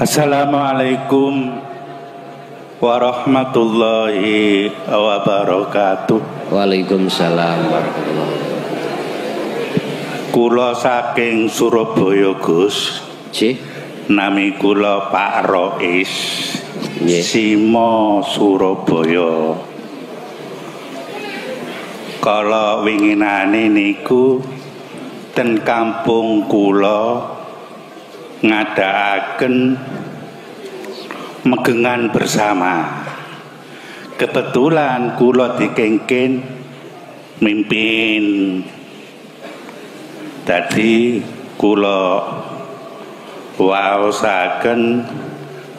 Assalamualaikum warahmatullahi wabarakatuh. Waalaikumsalam warahmatullahi wabarakatuh. Kula saking Surabaya, Gus. Nami kula Pak Rois. Simo Surabaya. Kala winginane niku ten kampung kula ngadakaken megengan bersama. Kebetulan kula dikengken mimpin. Dadi kula waosaken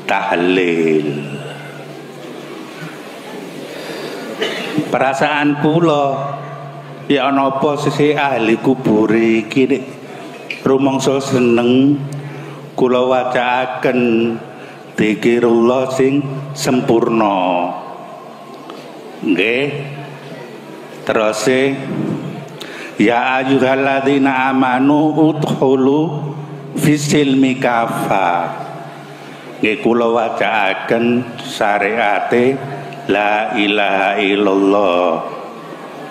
tahlil. Perasaan kula ya napa sisi ahli kubur iki rumangsa seneng kula wacaaken dzikirullah sing sempurna. Nggih. Terus ya ayyuhalladzina amanu udkhulu fisilmi kafa. Nggih kula wacaaken syariate la ilaha illallah.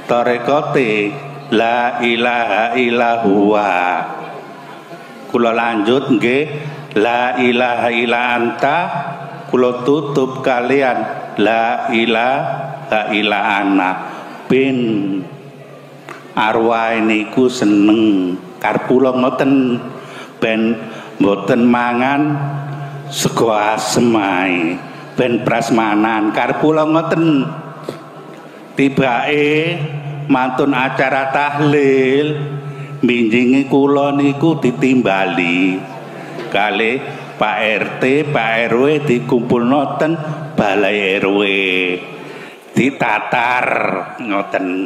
Tarekote la ilaha illallah. Kula lanjut nggih la ilaha illa anta. Kula tutup kalian la ilaha illa ana. Ben arwah niku seneng karep kula ngoten ben mboten mangan sego asem ae ben prasmanan karep kula ngoten. Tibake mantun acara tahlil minjingi kula niku ditimbali kalih Pak RT, Pak RW dikumpulno ten balai RW ditatar ngoten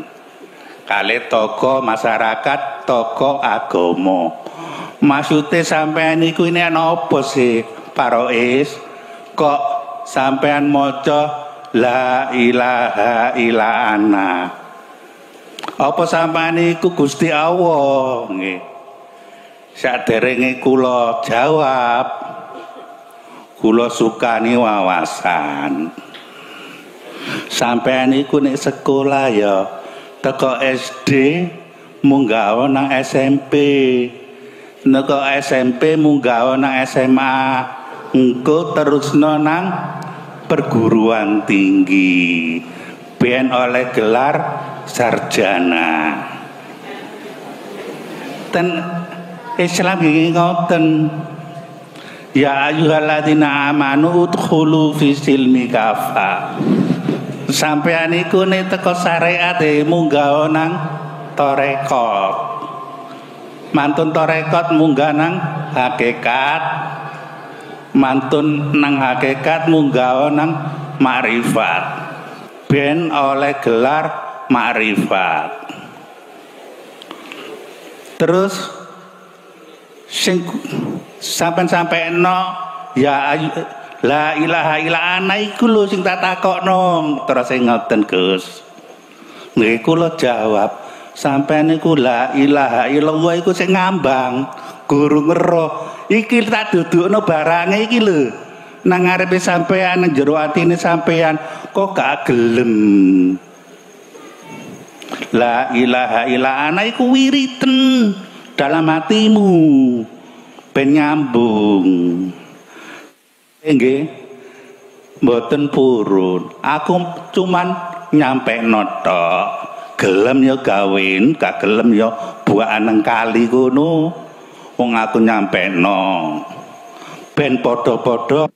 kalih tokoh masyarakat, tokoh agama. Maksude sampean niku ini napa sih Pak Rois? Kok sampean maca la ilaha illa ana? Apa sampean niku Gusti Allah nggih? Saderenge kula jawab, kula sukani wawasan. Sampean niku nek sekolah ya teko SD munggah nang SMP. Nek SMP munggah nang SMA. Engko terusno nang perguruan tinggi. Ben oleh gelar sarjana. Ten Islam iki ngoten. Ya ayyuhalladzina amanu udkhulu fisilmi kafa. Sampeyan iku nek teko syariat munggah nang tarekat. Mantun tarekat munggah nang hakikat. Mantun nang hakikat munggah nang makrifat. Ben oleh gelar makrifat. Terus sing sampeyan ya la ilaha illa ana iku lho sing tak takokno. Terus sing ngoten Gus. Nggih kula jawab, sampeyan niku la ilaha illallah iku sing ngambang, guru ngeroh. Iki tak dudukno barange iki lho. Nang ngarepe sampeyan, nang jero atine sampeyan kok gak gelem. La ilaha illa ana iku wiriten dalam hatimu ben nyambung. Nggih mboten purun. Aku cuman nyampe tok. Gelem ya gawen, gak gelem ya buakan nang kali kono. Wong aku nyampekno. Ben padha-padha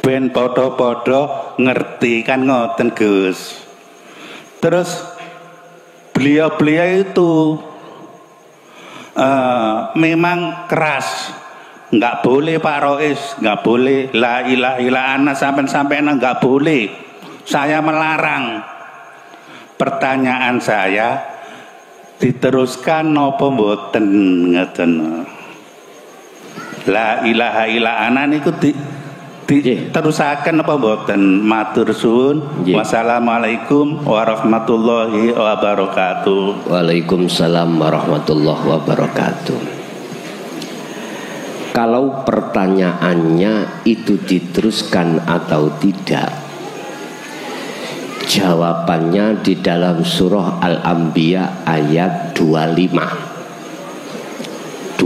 ben padha-padha ngerti kan ngoten Gus. Terus beliau-beliau itu memang keras. Nggak boleh Pak Rois, nggak boleh la ilaha illa ana sampean nggak boleh. Saya melarang. Pertanyaan saya diteruskan napa mboten ngeten. La ilaha illa ana niku diterusaken apa mboten? Matur suwun. Wassalamualaikum warahmatullahi wabarakatuh. Waalaikumsalam warahmatullahi wabarakatuh. Kalau pertanyaannya itu diteruskan atau tidak, jawabannya di dalam surah Al-Anbiya ayat 25.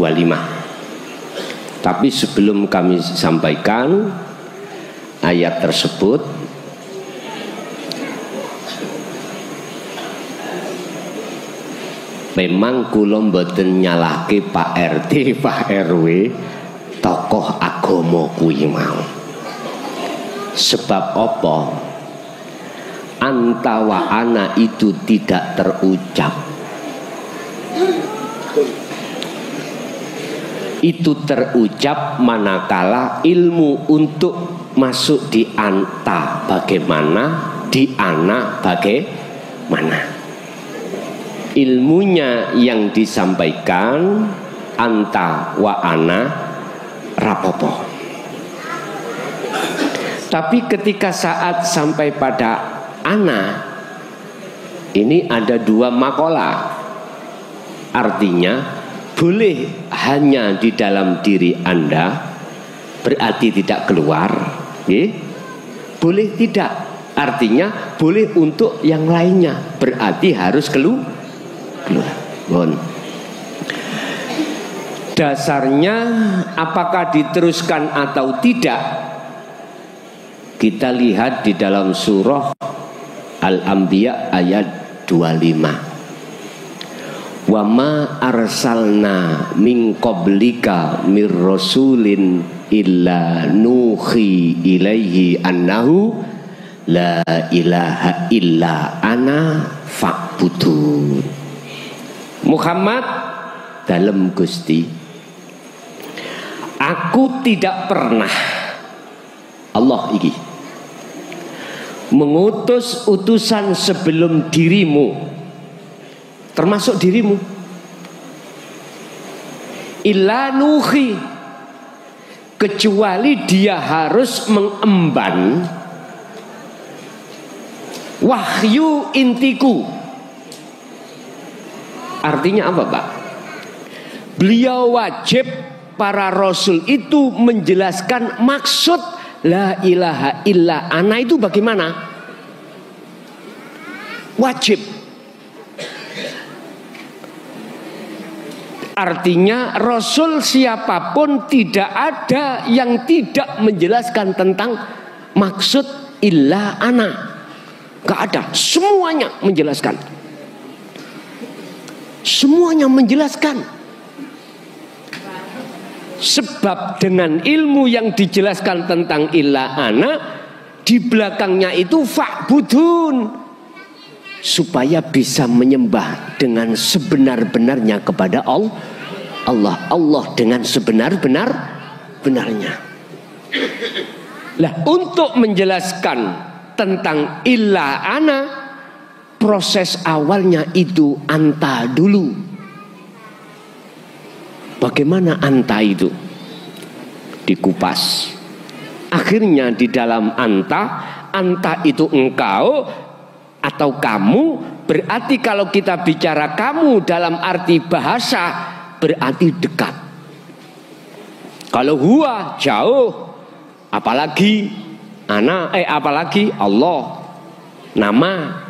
Tapi sebelum kami sampaikan ayat tersebut, memang kula mboten nyalahke Pak RT, Pak RW, tokoh agama kuwi mau. Sebab apa? Anta wa ana itu tidak terucap. Itu terucap manakala ilmu untuk masuk di anta bagaimana, di ana bagaimana. Ilmunya yang disampaikan anta wa ana rapopo. Tapi ketika saat sampai pada ana, ini ada dua makola. Artinya boleh hanya di dalam diri Anda, berarti tidak keluar. Boleh tidak, artinya boleh untuk yang lainnya, berarti harus keluar. Bon. Dasarnya apakah diteruskan atau tidak, kita lihat di dalam surah Al-Anbiya ayat 25. Wa ma arsalna min qablika mir rasulin illa nuhi ilaihi annahu la ilaha illa ana fa'budun. Muhammad dalam Gusti, aku tidak pernah Allah iki mengutus utusan sebelum dirimu, termasuk dirimu, illa nuhi, kecuali dia harus mengemban wahyu intiku. Artinya apa, Pak? Beliau wajib, para rasul itu menjelaskan maksud la ilaha illa ana itu bagaimana? Wajib. Artinya rasul siapapun tidak ada yang tidak menjelaskan tentang maksud illa ana. Gak ada, semuanya menjelaskan. Semuanya menjelaskan. Sebab dengan ilmu yang dijelaskan tentang illa ana, di belakangnya itu fa'budun, supaya bisa menyembah dengan sebenar-benarnya kepada Allah dengan sebenar-benarnya. Lah, untuk menjelaskan tentang illa ana, proses awalnya itu anta dulu. Bagaimana anta itu? Dikupas. Akhirnya di dalam anta itu engkau atau kamu. Berarti kalau kita bicara kamu dalam arti bahasa, berarti dekat. Kalau huwa jauh, apalagi apalagi Allah, nama.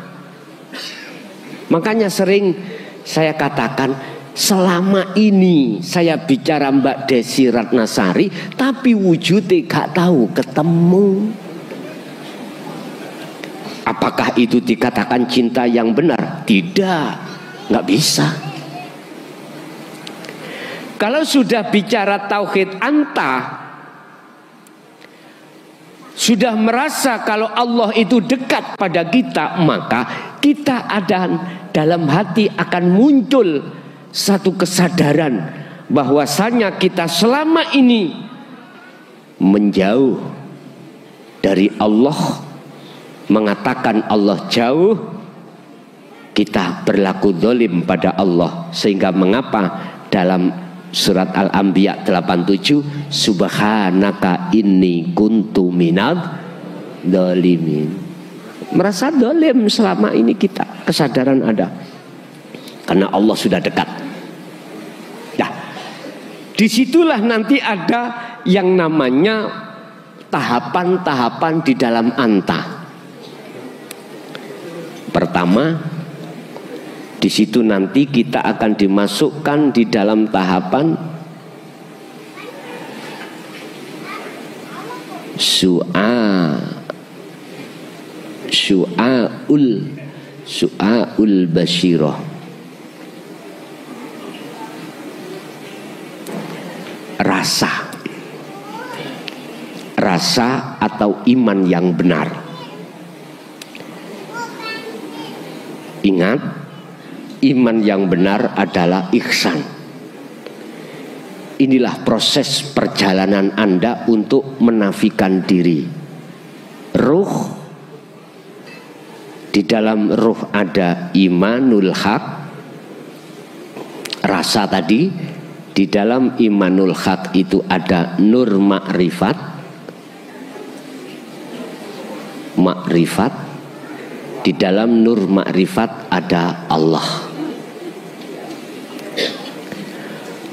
Makanya sering saya katakan, selama ini saya bicara Mbak Desi Ratnasari, tapi wujudnya gak tahu ketemu. Apakah itu dikatakan cinta yang benar? Tidak, gak bisa. Kalau sudah bicara tauhid anta, sudah merasa kalau Allah itu dekat pada kita, maka kita ada dalam hati akan muncul satu kesadaran bahwasanya kita selama ini menjauh dari Allah, mengatakan Allah jauh, kita berlaku zalim pada Allah. Sehingga mengapa dalam surat Al-Anbiya 87, subhanaka inni kuntu minadz zalimin, merasa zalim selama ini kita, kesadaran ada karena Allah sudah dekat. Nah, Disitulah nanti ada yang namanya tahapan-tahapan di dalam anta. Pertama, di situ nanti kita akan dimasukkan di dalam tahapan su'aul basyirah. Rasa atau iman yang benar. Ingat, iman yang benar adalah ihsan. Inilah proses perjalanan Anda untuk menafikan diri. Ruh, di dalam ruh ada imanul haq, rasa tadi. Di dalam imanul haq itu ada nur makrifat. Di dalam nur makrifat ada Allah.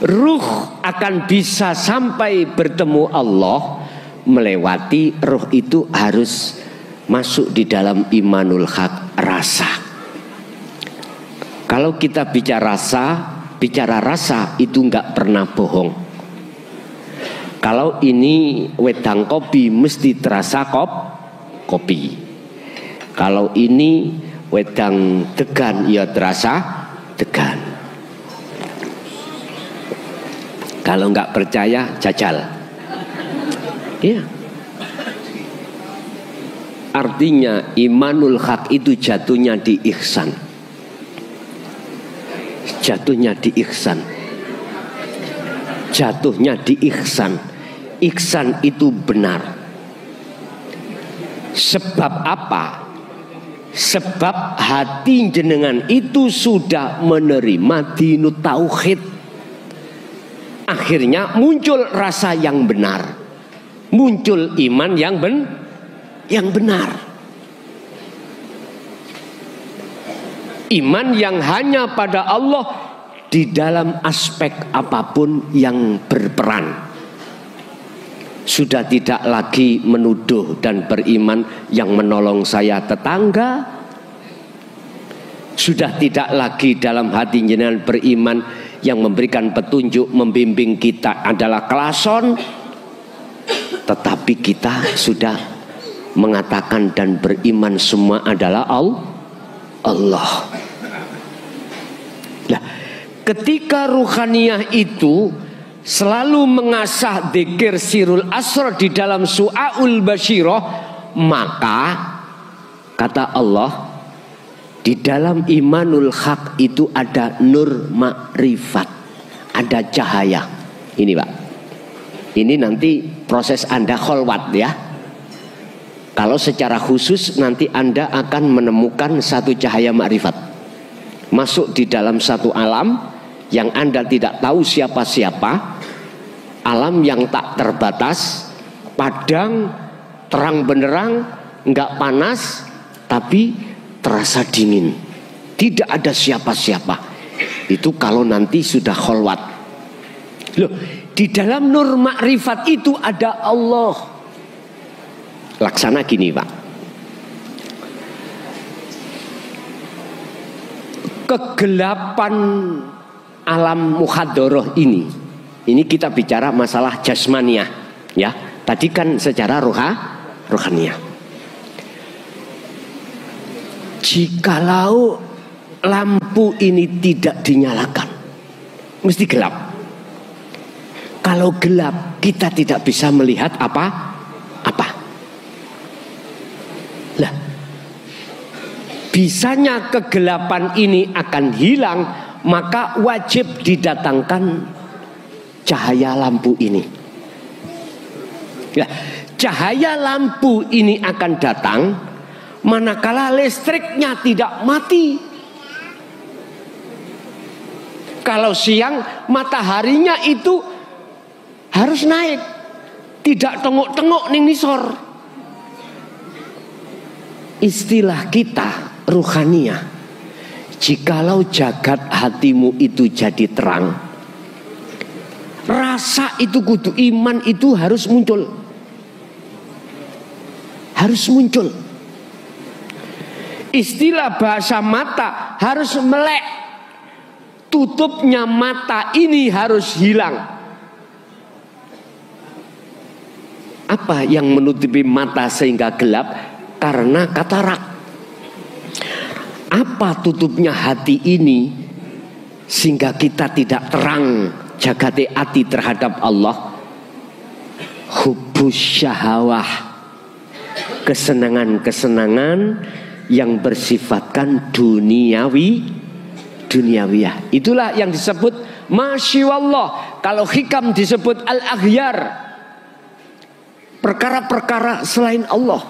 Ruh akan bisa sampai bertemu Allah melewati ruh itu harus masuk di dalam imanul haq, rasa. Kalau kita bicara rasa itu enggak pernah bohong. Kalau ini wedang kopi mesti terasa kopi. Kalau ini wedang degan ya terasa degan. Kalau enggak percaya jajal. Iya. Artinya imanul haq itu jatuhnya di ihsan. Jatuhnya di ihsan. Ihsan itu benar. Sebab apa? Sebab hati jenengan itu sudah menerima dinut tauhid. Akhirnya muncul rasa yang benar. Muncul iman yang benar. Iman yang hanya pada Allah di dalam aspek apapun yang berperan. Sudah tidak lagi menuduh dan beriman yang menolong saya tetangga. Sudah tidak lagi dalam hati jenengan beriman yang memberikan petunjuk, membimbing kita adalah klason. Tetapi kita sudah mengatakan dan beriman semua adalah Allah. Nah, ketika ruhaniyah itu selalu mengasah dzikir sirul asrar di dalam su'aul basyirah, maka kata Allah, di dalam imanul haq itu ada nur makrifat, ada cahaya. Ini Pak, ini nanti proses Anda kholwat ya. Kalau secara khusus nanti Anda akan menemukan satu cahaya makrifat masuk di dalam satu alam yang Anda tidak tahu siapa-siapa. Alam yang tak terbatas, padang, terang benderang, enggak panas, tapi terasa dingin. Tidak ada siapa-siapa. Itu kalau nanti sudah kholwat. Loh, di dalam nur makrifat itu ada Allah. Laksana gini Pak, kegelapan alam muhadharah ini kita bicara masalah jasmaniah ya. Tadi kan secara rohaniah. Jikalau lampu ini tidak dinyalakan, mesti gelap. Kalau gelap kita tidak bisa melihat apa. Lah, bisanya kegelapan ini akan hilang, maka wajib didatangkan cahaya lampu ini. Ya, cahaya lampu ini akan datang manakala listriknya tidak mati. Kalau siang mataharinya itu harus naik, tidak tengok-tengok ning nisor. Istilah kita ruhaniyah, jikalau jagat hatimu itu jadi terang, rasa itu kudu, iman itu harus muncul. Harus muncul. Istilah bahasa mata harus melek. Tutupnya mata ini harus hilang. Apa yang menutupi mata sehingga gelap? Karena katarak. Apa tutupnya hati ini sehingga kita tidak terang jagate ati terhadap Allah? Hubbus syahawah, kesenangan-kesenangan yang bersifatkan duniawiyah. Itulah yang disebut masyaallah. Kalau hikam disebut al-aghyar, perkara-perkara selain Allah.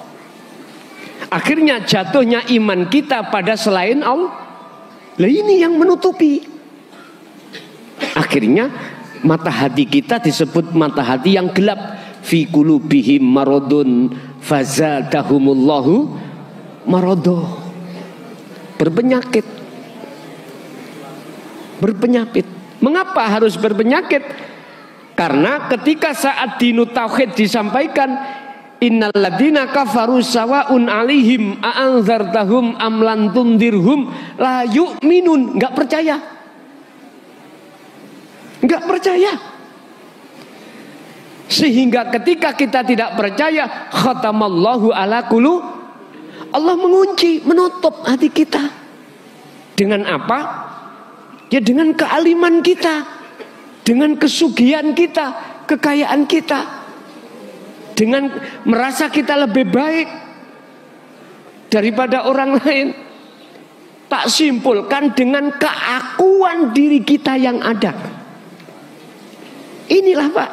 Akhirnya jatuhnya iman kita pada selain Allah. Lah ini yang menutupi. Akhirnya mata hati kita disebut mata hati yang gelap. Fi qulubihim maradun fazadahumullahu marado. Berpenyakit. Mengapa harus berpenyakit? Karena ketika saat dinu tauhid disampaikan, innal ladzina kafaru sawaun alaihim a'anzartahum am lam tundirhum la yu'minun, enggak percaya. Sehingga ketika kita tidak percaya, khatamallahu ala qulub, Allah mengunci, menutup hati kita. Dengan apa? Ya dengan kealiman kita, dengan kesugihan kita, kekayaan kita, dengan merasa kita lebih baik daripada orang lain. Tak simpulkan dengan keakuan diri kita yang ada. Inilah Pak,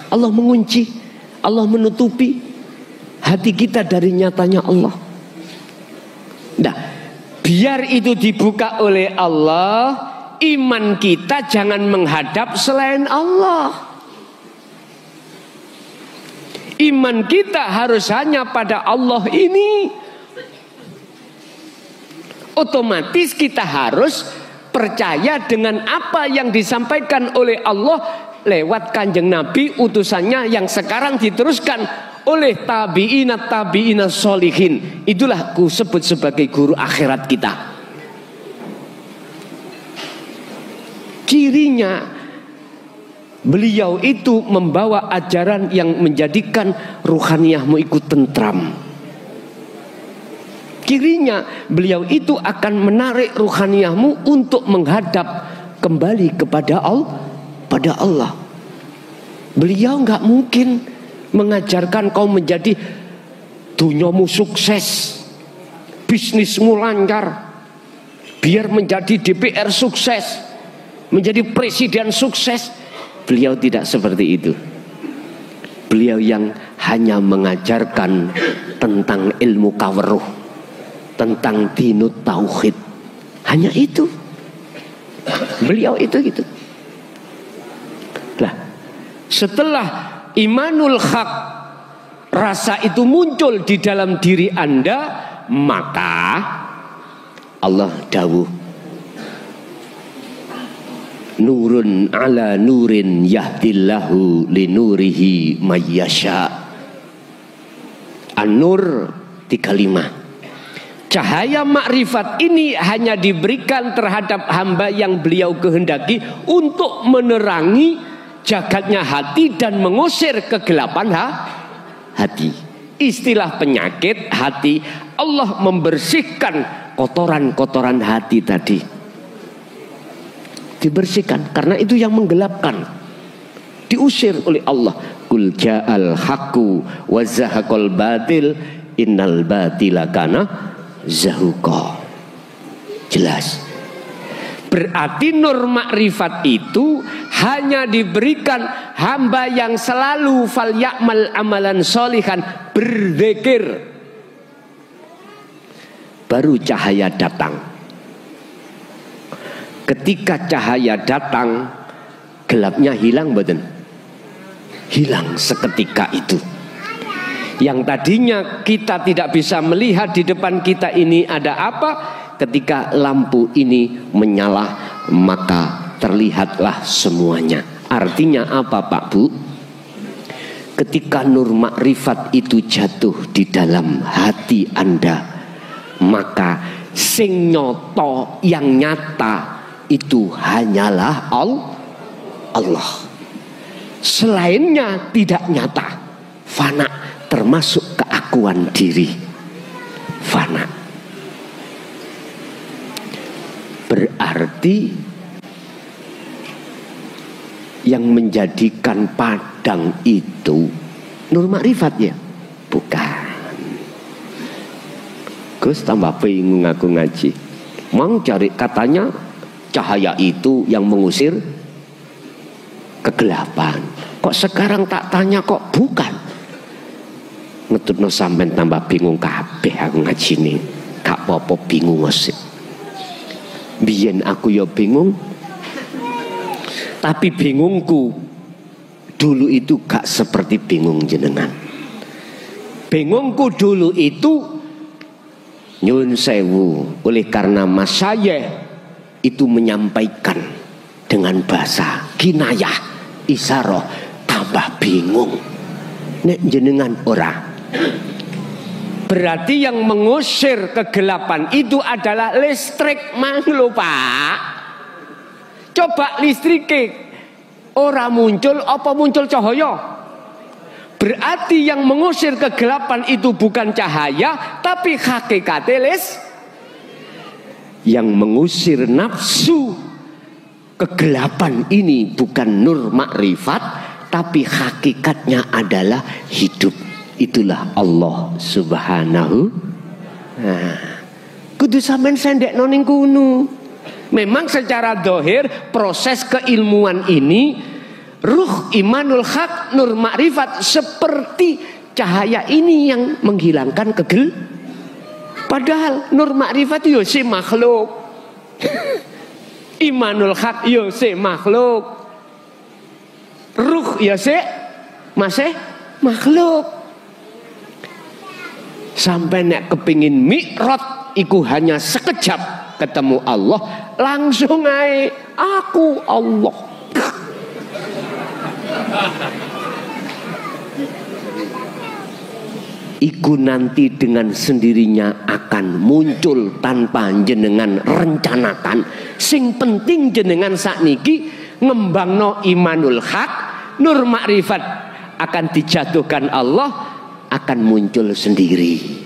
Allah mengunci, Allah menutupi hati kita dari nyatanya Allah. Nah, biar itu dibuka oleh Allah, iman kita jangan menghadap selain Allah. Iman kita harus hanya pada Allah ini. Otomatis kita harus percaya dengan apa yang disampaikan oleh Allah lewat Kanjeng Nabi utusannya yang sekarang diteruskan oleh tabi'ina sholihin. Itulah ku sebut sebagai guru akhirat kita. Cirinya beliau itu membawa ajaran yang menjadikan ruhaniyahmu ikut tentram. Cirinya beliau itu akan menarik ruhaniyahmu untuk menghadap kembali kepada Allah. Beliau nggak mungkin mengajarkan kau menjadi dunyamu sukses, bisnismu lancar, biar menjadi DPR sukses, menjadi presiden sukses. Beliau tidak seperti itu. Beliau yang hanya mengajarkan tentang ilmu kaweruh, tentang dinut tauhid. Hanya itu. Beliau itu gitu. Lah, setelah imanul haq, rasa itu muncul di dalam diri Anda, maka Allah dawuh, nurun ala nurin yahdillahu linurihi mayyasha. An-Nur 35. Cahaya makrifat ini hanya diberikan terhadap hamba yang beliau kehendaki untuk menerangi jagatnya hati dan mengusir kegelapan hati. Istilah penyakit hati, Allah membersihkan kotoran-kotoran hati tadi. Dibersihkan, karena itu yang menggelapkan. Diusir oleh Allah. Qul ja'al haqqu wa zahaqal batil innal batila kana zahuqa. Jelas. Berarti nur makrifat itu hanya diberikan hamba yang selalu fal ya'mal amalan sholihan, berzikir. Baru cahaya datang. Ketika cahaya datang, gelapnya hilang, betul? Hilang seketika itu. Yang tadinya kita tidak bisa melihat di depan kita ini ada apa, ketika lampu ini menyala, maka terlihatlah semuanya. Artinya apa Pak Bu? Ketika nur makrifat itu jatuh di dalam hati Anda, maka sing nyoto yang nyata itu hanyalah Allah. Selainnya tidak nyata, fana, termasuk keakuan diri, fana. Berarti yang menjadikan padang itu nur makrifat ya? Bukan. Gus tambah bingung aku ngaji. Mang cari katanya cahaya itu yang mengusir kegelapan. Kok sekarang tak tanya kok bukan? Ngetutno sampean tambah bingung kabeh aku ngaji nih. Gak apa-apa bingung ngosip. Biyen aku ya bingung. Tapi bingungku dulu itu gak seperti bingung jenengan. Bingungku dulu itu nyun sewu, oleh karena Mas Syayekh itu menyampaikan dengan bahasa kinayah, isaroh, tambah bingung. Nek jenengan ora. Berarti yang mengusir kegelapan itu adalah listrik mang lho Pak. Coba listrike ora muncul apa muncul cahaya? Berarti yang mengusir kegelapan itu bukan cahaya, tapi hakikate yang mengusir nafsu kegelapan ini bukan nur makrifat, tapi hakikatnya adalah hidup. Itulah Allah Subhanahu. Nah, kudu sampean sendek noning kuno. Memang secara dohir proses keilmuan ini ruh imanul haq nur makrifat seperti cahaya ini yang menghilangkan padahal nur makrifat yo si makhluk. Imanul haq yo si makhluk. Ruh ya si masih makhluk. Sampai nek kepingin mi'raj iku hanya sekejap ketemu Allah, langsung ae aku Allah. Iku nanti dengan sendirinya akan muncul tanpa jenengan rencanakan. Sing penting jenengan sakniki ngembangno imanul haq, nur makrifat akan dijatuhkan Allah, akan muncul sendiri.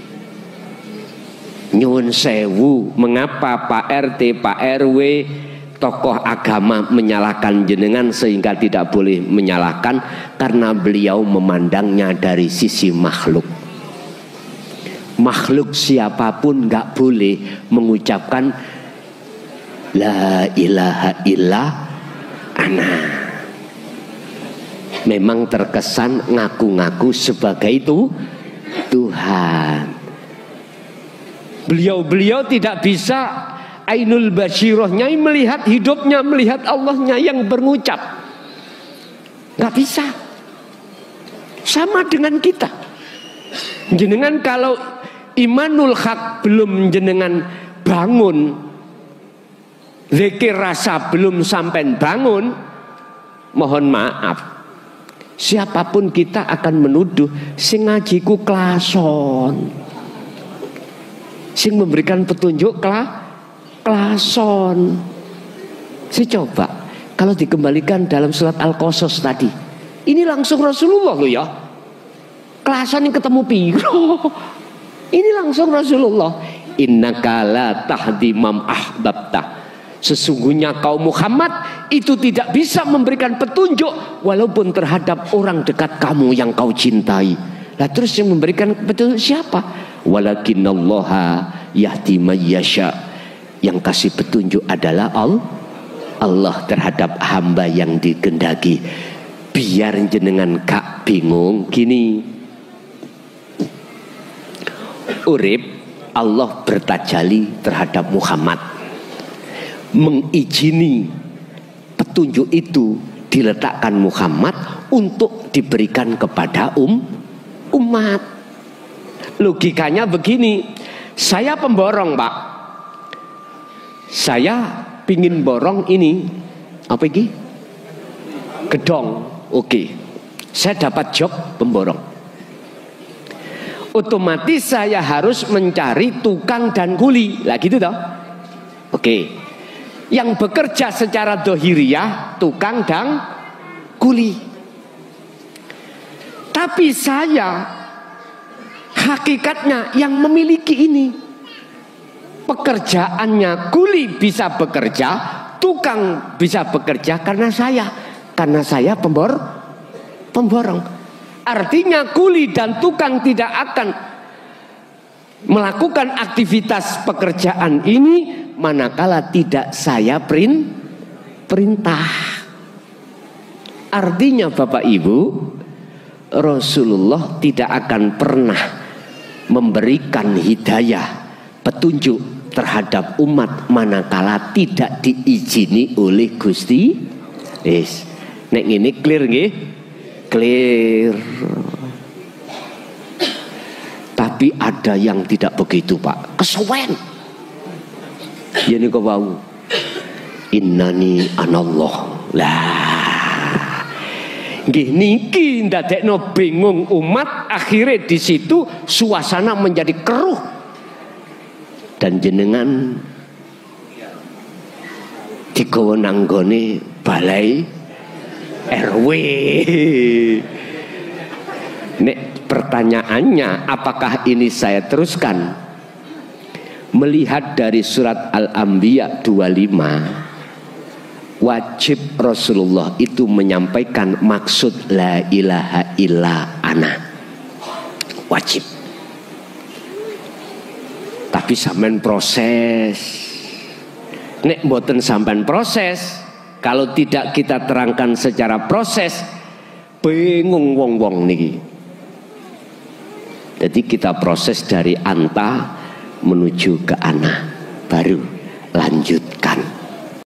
Nyuwun sewu, mengapa Pak RT, Pak RW, tokoh agama menyalahkan jenengan sehingga tidak boleh menyalahkan? Karena beliau memandangnya dari sisi makhluk. Makhluk siapapun gak boleh mengucapkan la ilaha illa ana. Memang terkesan ngaku-ngaku sebagai itu Tuhan. Beliau tidak bisa ainul basyirahnya melihat hidupnya, melihat Allahnya yang berucap. Gak bisa. Sama dengan kita. Jenengan kalau imanul haq belum jenengan bangun, zikir rasa belum sampai bangun, mohon maaf, siapapun kita akan menuduh sing ngajiku klason, sing memberikan petunjuk klason. Si coba kalau dikembalikan dalam surat Al-Qasas tadi, ini langsung Rasulullah loh ya. Klason yang ketemu piro. Ini langsung Rasulullah. Innaka la tahdi man ahbabta. Sesungguhnya kaum Muhammad itu tidak bisa memberikan petunjuk walaupun terhadap orang dekat kamu yang kau cintai. Lah terus yang memberikan petunjuk siapa? Walakinallaha yahdi may yasha. Yang kasih petunjuk adalah Allah terhadap hamba yang dikehendaki. Biar jenengan gak bingung gini. Urip Allah bertajali terhadap Muhammad, mengizini petunjuk itu diletakkan Muhammad untuk diberikan kepada umat. Logikanya begini, saya pemborong Pak, saya pingin borong ini apa ini? gedong. Oke. Saya dapat job pemborong. Otomatis saya harus mencari tukang dan kuli. Lah gitu toh. Oke. Yang bekerja secara dohiriyah tukang dan kuli. Tapi saya hakikatnya yang memiliki ini. Pekerjaannya kuli bisa bekerja, tukang bisa bekerja karena saya pemborong. Artinya kuli dan tukang tidak akan melakukan aktivitas pekerjaan ini manakala tidak saya perintah. Artinya Bapak Ibu, Rasulullah tidak akan pernah memberikan hidayah, petunjuk terhadap umat manakala tidak diizini oleh Gusti. Nek ini clear nggih? Clear. Tapi ada yang tidak begitu, Pak. Kesuwen. Ya niku wau. Innani anallah. Lah. Nggih niki ndadekno bingung umat, akhirnya di situ suasana menjadi keruh. Dan jenengan digawa nanggone balai RW. Nek pertanyaannya, apakah ini saya teruskan? Melihat dari surat Al-Anbiya 25, wajib Rasulullah itu menyampaikan maksud la ilaha illa ana. Wajib. Tapi sampean proses. Nek mboten sampean proses, kalau tidak kita terangkan secara proses, bingung wong-wong niki. Jadi kita proses dari anta menuju ke ana, baru lanjutkan.